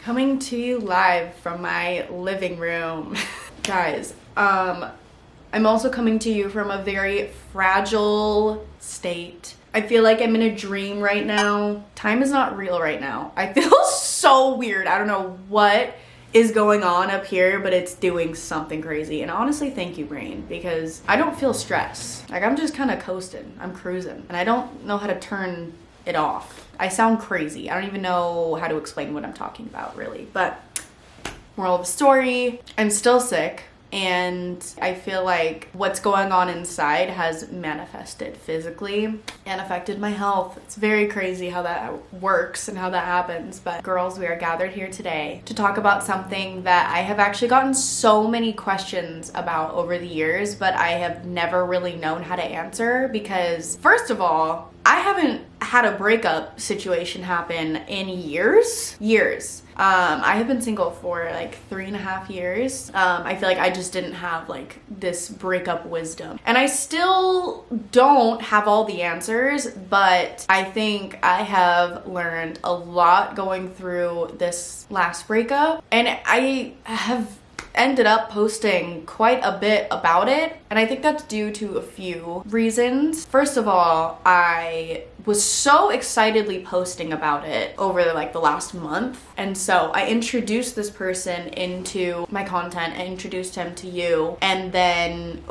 Coming to you live from my living room. Guys, I'm also coming to you from a very fragile state. I feel like I'm in a dream right now. Time is not real right now. I feel so weird. I don't know what is going on up here, but it's doing something crazy. And honestly, thank you, brain, because I don't feel stress. Like, I'm just kind of coasting. I'm cruising. And I don't know how to turn it off. I sound crazy. I don't even know how to explain what I'm talking about, really. But moral of the story, I'm still sick. And I feel like what's going on inside has manifested physically and affected my health. It's very crazy how that works and how that happens. But girls, we are gathered here today to talk about something that I have actually gotten so many questions about over the years, but I have never really known how to answer because, first of all, I haven't had a breakup situation happen in years. I have been single for like 3.5 years. I feel like I just didn't have like this breakup wisdom. And I still don't have all the answers, but I think I have learned a lot going through this last breakup. And I have ended up posting quite a bit about it, and I think that's due to a few reasons. First of all, I was so excitedly posting about it over like the last month, and so I introduced this person into my content. I introduced him to you, and then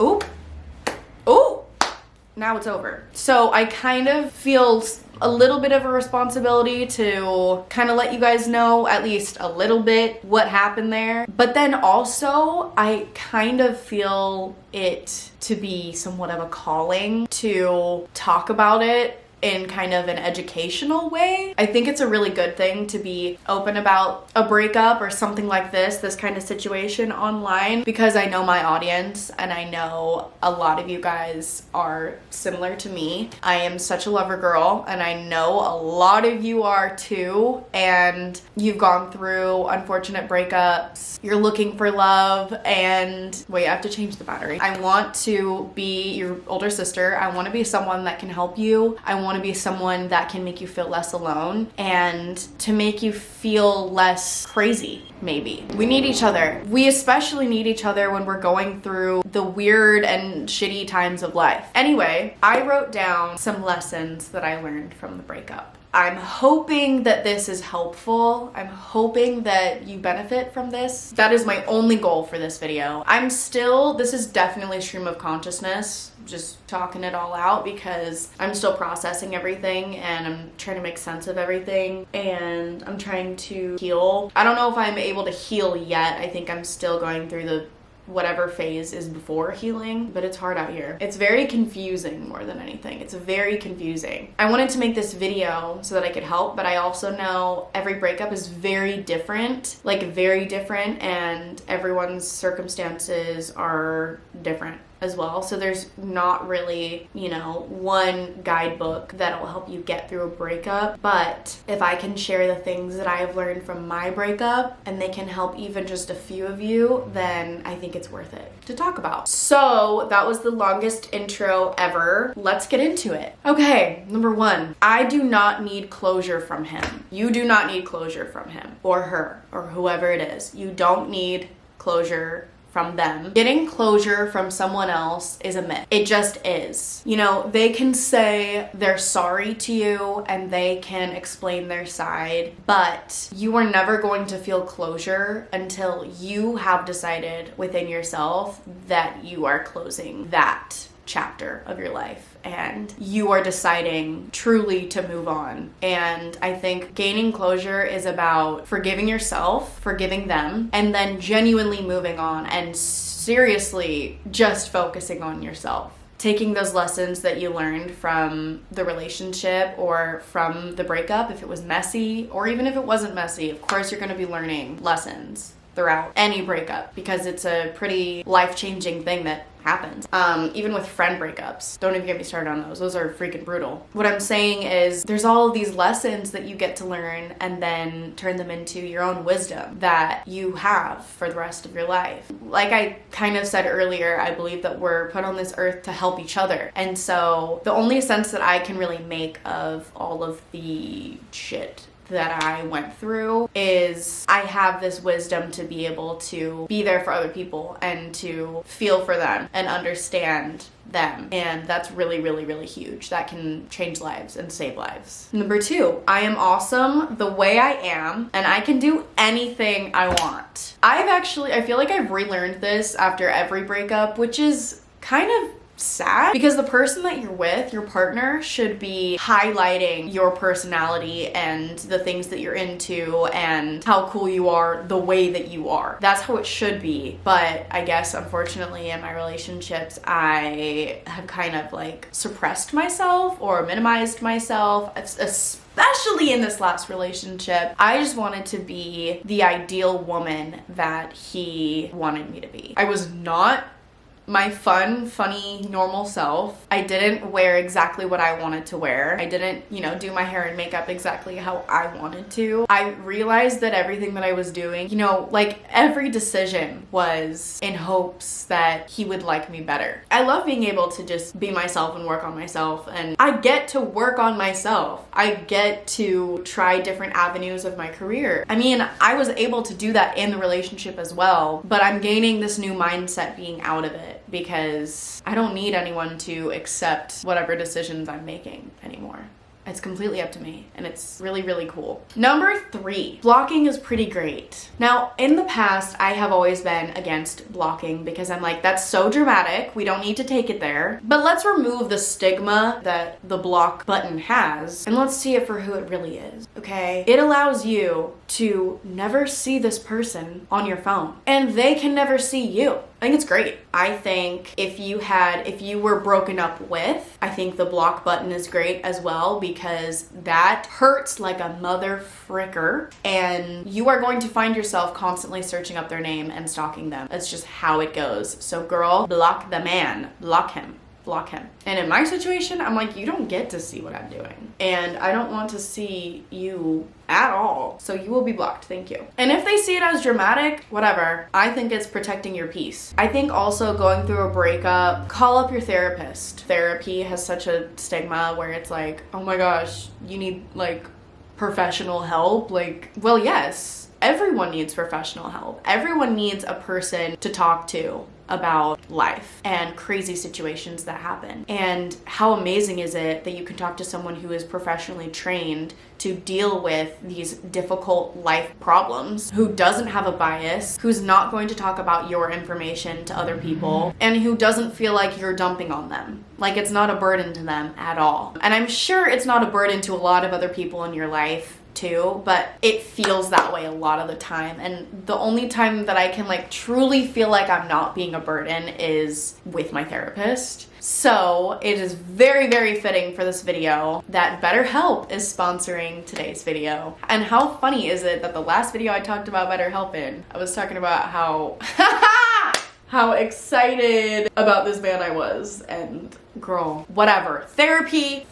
now it's over. So I kind of feel a little bit of a responsibility to kind of let you guys know at least a little bit what happened there. But then also I kind of feel it to be somewhat of a calling to talk about it in kind of an educational way. I think it's a really good thing to be open about a breakup or something like this kind of situation online, because I know my audience and I know a lot of you guys are similar to me. I am such a lover girl and I know a lot of you are too, and you've gone through unfortunate breakups. You're looking for love, and wait, I have to change the battery. I want to be your older sister. I want to be someone that can help you. I want to be someone that can make you feel less alone and to make you feel less crazy, maybe. We need each other. We especially need each other when we're going through the weird and shitty times of life. Anyway, I wrote down some lessons that I learned from the breakup. I'm hoping that this is helpful. I'm hoping that you benefit from this. That is my only goal for this video. This is definitely stream of consciousness, just talking it all out because I'm still processing everything and I'm trying to make sense of everything and I'm trying to heal. I don't know if I'm able to heal yet. I think I'm still going through the whatever phase is before healing, but it's hard out here. It's very confusing more than anything. It's very confusing. I wanted to make this video so that I could help, but I also know every breakup is very different, and everyone's circumstances are different as well. So there's not really, one guidebook that'll help you get through a breakup. But if I can share the things that I have learned from my breakup and they can help even just a few of you, then I think it's worth it to talk about. So that was the longest intro ever. Let's get into it. Okay, number one, I do not need closure from him. You do not need closure from him or her or whoever it is. You don't need closure from them. Getting closure from someone else is a myth. It just is. They can say they're sorry to you and they can explain their side, but you are never going to feel closure until you have decided within yourself that you are closing that chapter of your life and you are deciding truly to move on. And I think gaining closure is about forgiving yourself, forgiving them, and then genuinely moving on and seriously just focusing on yourself. Taking those lessons that you learned from the relationship or from the breakup, if it was messy or even if it wasn't messy, of course you're going to be learning lessons throughout any breakup because it's a pretty life-changing thing that happens. Even with friend breakups, don't even get me started on those. Those are freaking brutal. What I'm saying is there's all of these lessons that you get to learn and then turn them into your own wisdom that you have for the rest of your life. Like I kind of said earlier, I believe that we're put on this earth to help each other. And so the only sense that I can really make of all of the shit that I went through is I have this wisdom to be able to be there for other people and to feel for them and understand them. And that's really, really, really huge. That can change lives and save lives. Number 2, I am awesome the way I am, and I can do anything I want. I feel like I've relearned this after every breakup, which is kind of sad because the person that you're with, your partner, should be highlighting your personality and the things that you're into and how cool you are the way that you are. That's how it should be. But I guess unfortunately in my relationships, I have kind of like suppressed myself or minimized myself, especially in this last relationship. I just wanted to be the ideal woman that he wanted me to be. I was not my fun, funny, normal self. I didn't wear exactly what I wanted to wear. I didn't, do my hair and makeup exactly how I wanted to. I realized that everything that I was doing, like every decision was in hopes that he would like me better. I love being able to just be myself and work on myself, and I get to work on myself. I get to try different avenues of my career. I mean, I was able to do that in the relationship as well, but I'm gaining this new mindset being out of it, because I don't need anyone to accept whatever decisions I'm making anymore. It's completely up to me, and it's really, really cool. Number 3, blocking is pretty great. Now, in the past, I have always been against blocking because I'm like, that's so dramatic. We don't need to take it there. But let's remove the stigma that the block button has, and let's see it for who it really is, okay? It allows you to never see this person on your phone, and they can never see you. I think it's great. I think if you were broken up with, I think the block button is great as well, because that hurts like a mother fricker, and you are going to find yourself constantly searching up their name and stalking them. That's just how it goes. So girl, block the man, block him. Block him. And in my situation, I'm like, you don't get to see what I'm doing, and I don't want to see you at all, so you will be blocked. Thank you. And if they see it as dramatic, whatever. I think it's protecting your peace. I think also going through a breakup, call up your therapist. Therapy has such a stigma where it's like, oh my gosh, you need like professional help. Like, well, yes, everyone needs professional help. Everyone needs a person to talk to about life and crazy situations that happen. And how amazing is it that you can talk to someone who is professionally trained to deal with these difficult life problems, who doesn't have a bias, who's not going to talk about your information to other people, and who doesn't feel like you're dumping on them. Like, it's not a burden to them at all. And I'm sure it's not a burden to a lot of other people in your life too, but it feels that way a lot of the time. And the only time that I can like truly feel like I'm not being a burden is with my therapist. So it is very, very fitting for this video that BetterHelp is sponsoring today's video. And how funny is it that the last video I talked about BetterHelp in, I was talking about how excited about this man I was, and girl, whatever. Therapy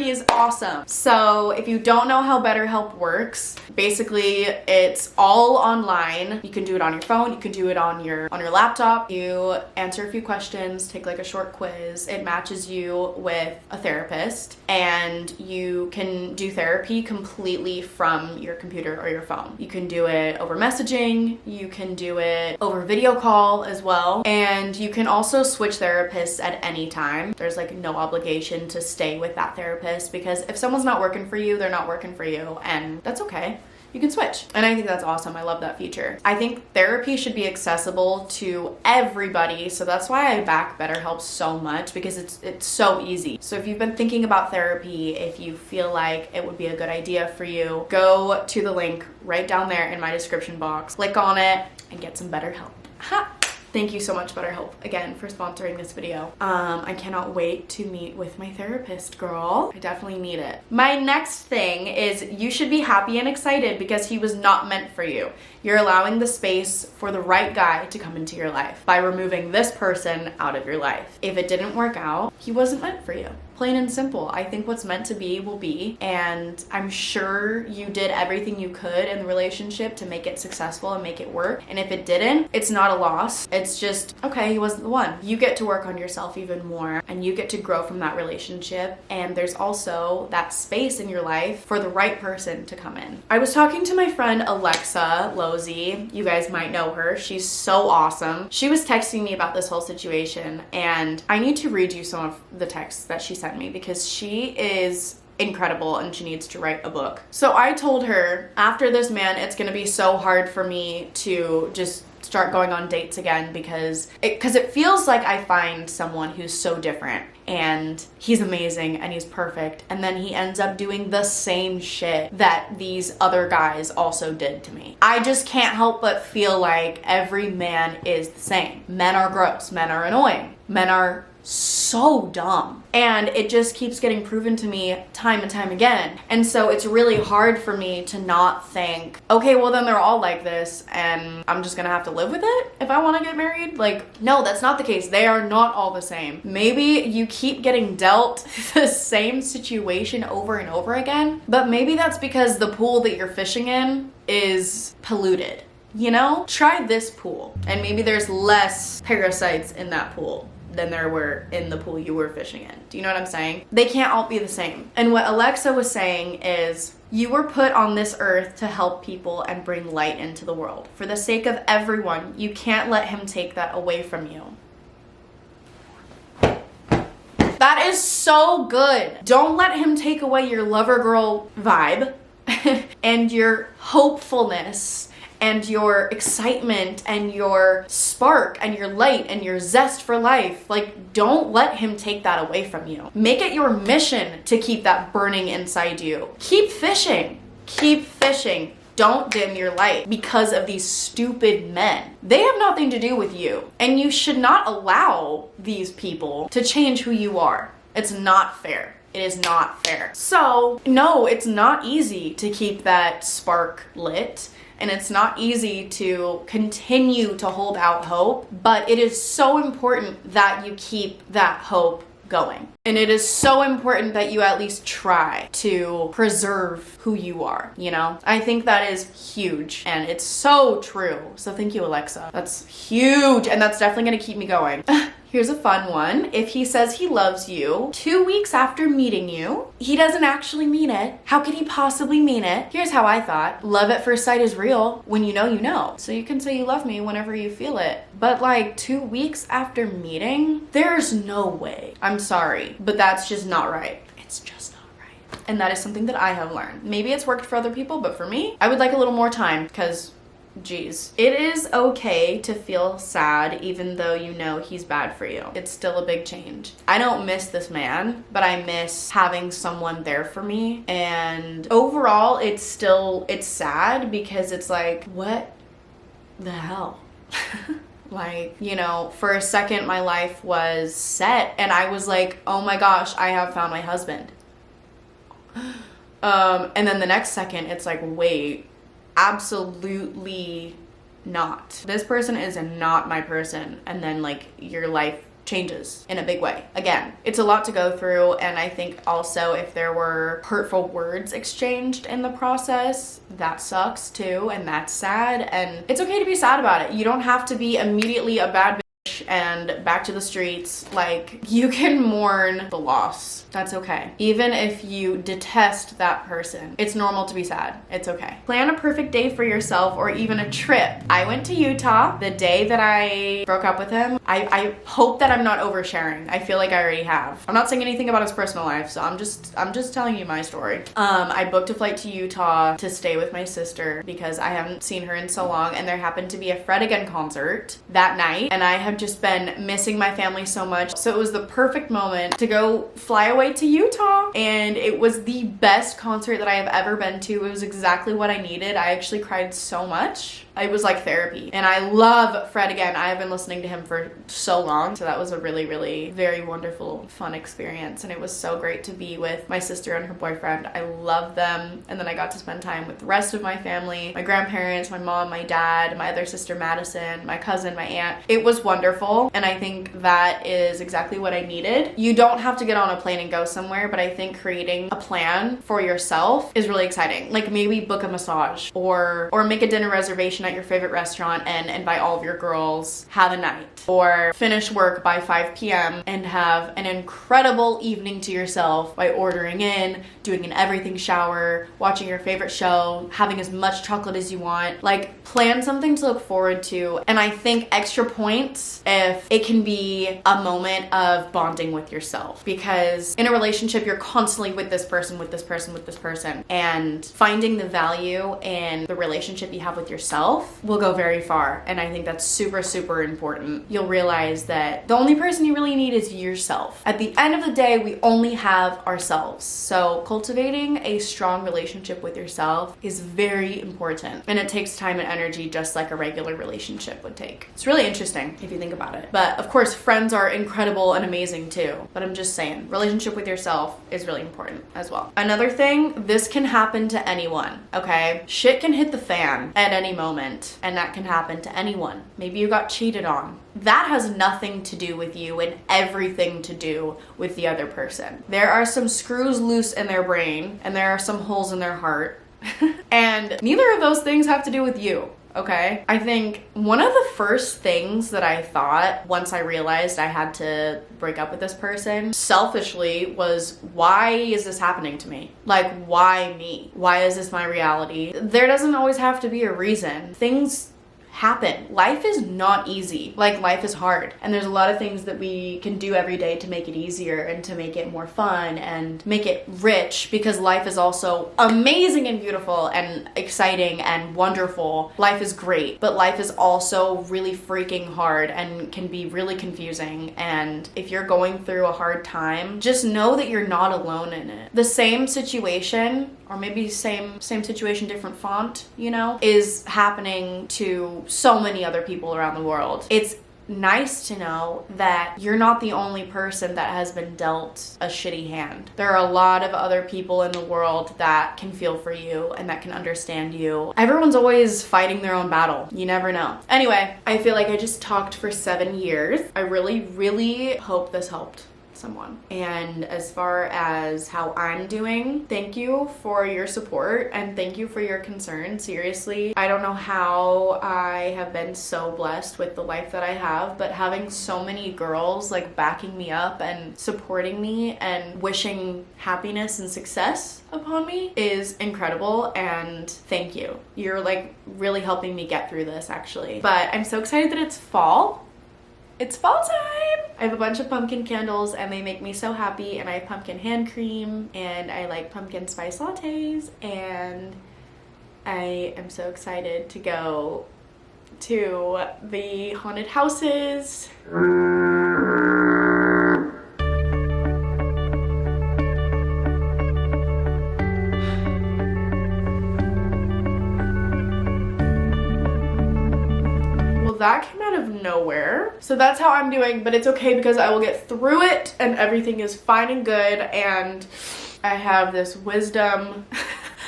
is awesome. So if you don't know how BetterHelp works, basically it's all online. You can do it on your phone, you can do it on your laptop. You answer a few questions, take like a short quiz. It matches you with a therapist, and you can do therapy completely from your computer or your phone. You can do it over messaging, you can do it over video call as well, and you can also switch therapists at any time. There's like no obligation to stay with that therapist, because if someone's not working for you, they're not working for you, and that's okay. You can switch. And I think that's awesome. I love that feature. I think therapy should be accessible to everybody, so that's why I back BetterHelp so much, because it's so easy. So if you've been thinking about therapy, if you feel like it would be a good idea for you, go to the link right down there in my description box, click on it, and get some BetterHelp. Ha! Thank you so much, BetterHelp, again, for sponsoring this video. I cannot wait to meet with my therapist, girl. I definitely need it. My next thing is you should be happy and excited because he was not meant for you. You're allowing the space for the right guy to come into your life by removing this person out of your life. If it didn't work out, he wasn't meant for you. Plain and simple. I think what's meant to be will be, and I'm sure you did everything you could in the relationship to make it successful and make it work. And if it didn't, it's not a loss. It's just, okay, he wasn't the one. You get to work on yourself even more, and you get to grow from that relationship. And there's also that space in your life for the right person to come in. I was talking to my friend Alexa Losey. You guys might know her. She's so awesome. She was texting me about this whole situation, and I need to read you some of the texts that she sent me because she is incredible and she needs to write a book. So I told her, after this man, it's gonna be so hard for me to just start going on dates again because it feels like I find someone who's so different and he's amazing and he's perfect, and then he ends up doing the same shit that these other guys also did to me. I just can't help but feel like every man is the same. Men are gross, men are annoying, men are so dumb, and it just keeps getting proven to me time and time again. And so it's really hard for me to not think, okay, well then they're all like this and I'm just gonna have to live with it if I want to get married. Like, no, that's not the case. They are not all the same. Maybe you keep getting dealt the same situation over and over again, but maybe that's because the pool that you're fishing in is polluted. You know, try this pool and maybe there's less parasites in that pool than there were in the pool you were fishing in. Do you know what I'm saying? They can't all be the same. And what Alexa was saying is, you were put on this earth to help people and bring light into the world. For the sake of everyone, you can't let him take that away from you. That is so good. Don't let him take away your lover girl vibe and your hopefulness and your excitement and your spark and your light and your zest for life. Like, don't let him take that away from you. Make it your mission to keep that burning inside you. Keep fishing. Keep fishing. Don't dim your light because of these stupid men. They have nothing to do with you, and you should not allow these people to change who you are. It's not fair. It is not fair. So, no, it's not easy to keep that spark lit. And it's not easy to continue to hold out hope, but it is so important that you keep that hope going. And it is so important that you at least try to preserve who you are, you know? I think that is huge, and it's so true. So thank you, Alexa. That's huge, and that's definitely gonna keep me going. Here's a fun one. If he says he loves you 2 weeks after meeting you, he doesn't actually mean it. How could he possibly mean it? Here's how I thought. Love at first sight is real. When you know, you know. So you can say you love me whenever you feel it. But like 2 weeks after meeting, there's no way. I'm sorry, but that's just not right. It's just not right. And that is something that I have learned. Maybe it's worked for other people, but for me, I would like a little more time because geez. It is okay to feel sad even though you know he's bad for you. It's still a big change. I don't miss this man, but I miss having someone there for me. And overall, it's sad because it's like, what the hell? Like, you know, for a second my life was set and I was like, oh my gosh, I have found my husband. And then the next second it's like, wait, absolutely not. This person is not my person. And then like your life changes in a big way. Again, it's a lot to go through, and I think also if there were hurtful words exchanged in the process, that sucks too, and that's sad, and it's okay to be sad about it. You don't have to be immediately a bad bitch and back to the streets. Like, you can mourn the loss. That's okay. Even if you detest that person, it's normal to be sad. It's okay. Plan a perfect day for yourself or even a trip. I went to Utah the day that I broke up with him. I hope that I'm not oversharing. I feel like I already have. I'm not saying anything about his personal life, so I'm just telling you my story. I booked a flight to Utah to stay with my sister because I haven't seen her in so long, and there happened to be a Fred Again concert that night, and I have just been missing my family so much. So it was the perfect moment to go fly away to Utah, and it was the best concert that I have ever been to. It was exactly what I needed. I actually cried so much. It was like therapy, and I love Fred Again. I have been listening to him for so long, so that was a really, really very wonderful, fun experience, and it was so great to be with my sister and her boyfriend. I love them, and then I got to spend time with the rest of my family, my grandparents, my mom, my dad, my other sister Madison, my cousin, my aunt. It was wonderful. wonderful. And I think that is exactly what I needed. You don't have to get on a plane and go somewhere, but I think creating a plan for yourself is really exciting. Like maybe book a massage or make a dinner reservation at your favorite restaurant and invite all of your girls, have a night, or finish work by 5 p.m. and have an incredible evening to yourself by ordering in, doing an everything shower, watching your favorite show, having as much chocolate as you want. Like, plan something to look forward to. And I think extra points if it can be a moment of bonding with yourself, because in a relationship you're constantly with this person, and finding the value in the relationship you have with yourself will go very far. And I think that's super, super important. You'll realize that the only person you really need is yourself. At the end of the day, we only have ourselves. So cultivating a strong relationship with yourself is very important, and it takes time and energy just like a regular relationship would take. It's really interesting if you think about it. But of course, friends are incredible and amazing too. But I'm just saying, relationship with yourself is really important as well. Another thing, this can happen to anyone, okay? Shit can hit the fan at any moment, and that can happen to anyone. Maybe you got cheated on. That has nothing to do with you and everything to do with the other person. There are some screws loose in their brain, and there are some holes in their heart. And neither of those things have to do with you. Okay? I think one of the first things that I thought once I realized I had to break up with this person, selfishly, was, why is this happening to me? Like, why me? Why is this my reality? There doesn't always have to be a reason. Things happen. Life is not easy. Like, life is hard, and there's a lot of things that we can do every day to make it easier and to make it more fun and make it rich, because life is also amazing and beautiful and exciting and wonderful. Life is great, but life is also really freaking hard and can be really confusing. And if you're going through a hard time, just know that you're not alone in it. The same situation, or maybe same situation, different font, you know, is happening to so many other people around the world. It's nice to know that you're not the only person that has been dealt a shitty hand. There are a lot of other people in the world that can feel for you and that can understand you. Everyone's always fighting their own battle. You never know. Anyway, I feel like I just talked for 7 years. I really, really hope this helped someone. And as far as how I'm doing, thank you for your support and thank you for your concern. Seriously, I don't know how I have been so blessed with the life that I have, but having so many girls like backing me up and supporting me and wishing happiness and success upon me is incredible, and thank you. You're like really helping me get through this, actually. But I'm so excited that it's fall. It's fall time! I have a bunch of pumpkin candles and they make me so happy, and I have pumpkin hand cream and I like pumpkin spice lattes, and I am so excited to go to the haunted houses. That came out of nowhere. So that's how I'm doing, but it's okay because I will get through it and everything is fine and good, and I have this wisdom.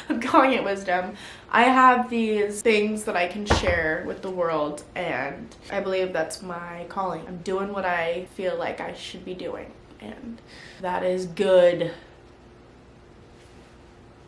I'm calling it wisdom. I have these things that I can share with the world, and I believe that's my calling. I'm doing what I feel like I should be doing, and that is good.